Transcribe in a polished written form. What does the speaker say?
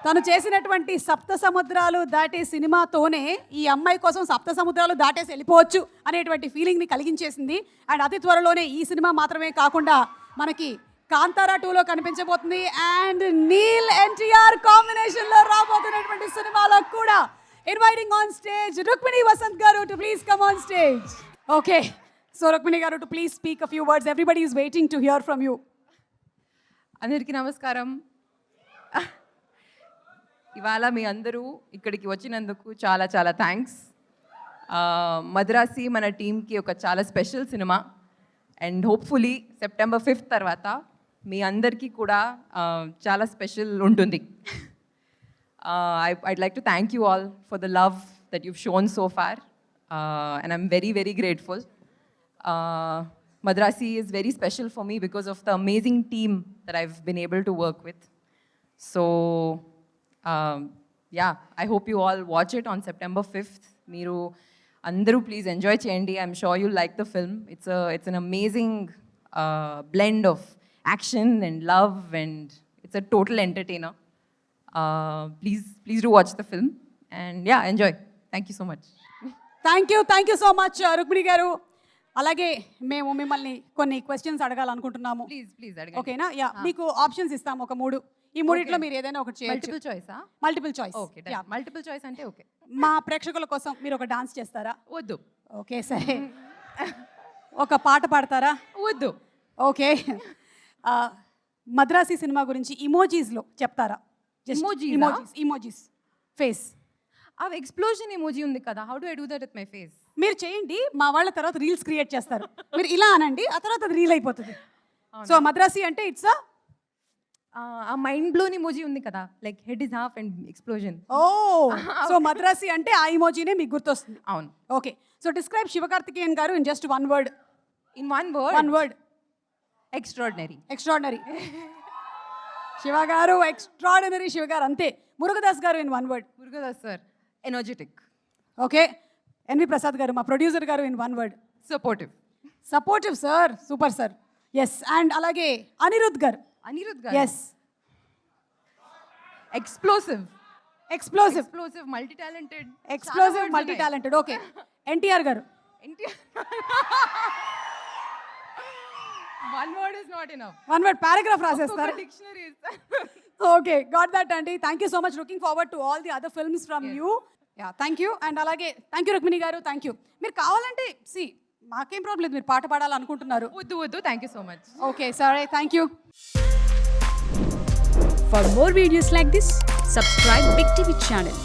తను చేసినటువంటి సప్త సముద్రాలు దాటే సినిమాతోనే ఈ అమ్మాయి కోసం సప్త సముద్రాలు దాటేసి వెళ్ళిపోవచ్చు అనేటువంటి ఫీలింగ్ని కలిగించేసింది. అండ్ అతి త్వరలోనే ఈ సినిమా మాత్రమే కాకుండా మనకి కాంతారా 2లో కనిపించబోతుంది. అండ్ నీల్ ఎన్టీఆర్ కాంబినేషన్లో రాబోతున్నటువంటి సినిమాలో కూడా inviting on stage Rukmini Vasanth గారు to please come on stage. Okay, so Rukmini గారు to please speak a few words. Everybody is waiting to hear from you. అందరికీ నమస్కారం. ఇవాళ మీ అందరూ ఇక్కడికి వచ్చినందుకు చాలా చాలా థ్యాంక్స్. మద్రాసి మన టీంకి ఒక చాలా special cinema. And hopefully September 5th తర్వాత మీ అందరికీ కూడా చాలా స్పెషల్ ఉంటుంది. I'd like to thank you all for the love that you've shown so far. And I'm very, very grateful. Madrasi is very special for me because of the amazing team that I've been able to work with. So, yeah, I hope you all watch it on September 5th. Meeru andaru please enjoy cheyandi. I'm sure you'll like the film. It's an amazing blend of action and love, and it's a total entertainer. Please do watch the film, and yeah, enjoy. Thank you so much. Thank you so much Rukmini గారు. అలాగే మేము మిమ్మల్ని కొన్ని questions అడగాలనుకుంటున్నాము. Please అడగండి. ఓకేనా? Yeah, మీకు options ఇస్తాము ఒక 3. ఈ మూడిట్లో మీరు ఏదైనా ఒకటి చేయొచ్చు. మల్టిపుల్ చాయిసా? Multiple choice. Okay, multiple choice అంటే ఓకే. మా ప్రేక్షకుల కోసం మీరు ఒక డాన్స్ చేస్తారా? వద్దు. ఓకే, సరే. ఒక పాట పాడతారా? వద్దు. ఓకే. మద్రాసి సినిమా గురించి ఇమోజీస్లో చెప్తారా? Emojis face. ఆ ఎక్స్ప్లోజన్ ఎమోజీ ఉంది కదా, how do I do that with my face? మీరు చేయండి, మా వాళ్ళ తర్వాత రీల్స్ క్రియేట్ చేస్తారు. మీరు ఇలా అనండి, ఆ తర్వాత అది రీల్ అయిపోతుంది. సో మద్రాసి అంటే ఇట్స్ ఆ మైండ్ బ్లోన్ ఎమోజీ ఉంది కదా, like head is half and explosion. ఓ, సో మద్రాసి అంటే ఆ ఇమోజీనే మీకు గుర్తొస్తుంది. అవును. Okay, so describe Sivakarthikeyan garu in just one word. One word. Extraordinary. Siva garu extraordinary. Siva garu అంతే. Murugadoss garu in one word. Murugadoss sir energetic. Okay, NV Prasad garu మా producer garu in one word. Supportive sir, super sir. Yes. And అలాగే Anirudh garu. Yes. Explosive, multi talented. Okay, NTR garu. One word is not enough. One word paragraph రాసేస్తారు. Dictionaries. Okay, got that అండి. Thank you so much. Looking forward to all the other films from you. Yeah, thank you. And అలాగే thank you Rukmini గారు. Thank you. మీరు కావాలంటే మాకేం problem లేదు, మీరు పాట పాడాలనుకుంటున్నారు. వద్దు. Thank you so much. Okay, సరే, thank you. For more videos like this, subscribe Big TV channel.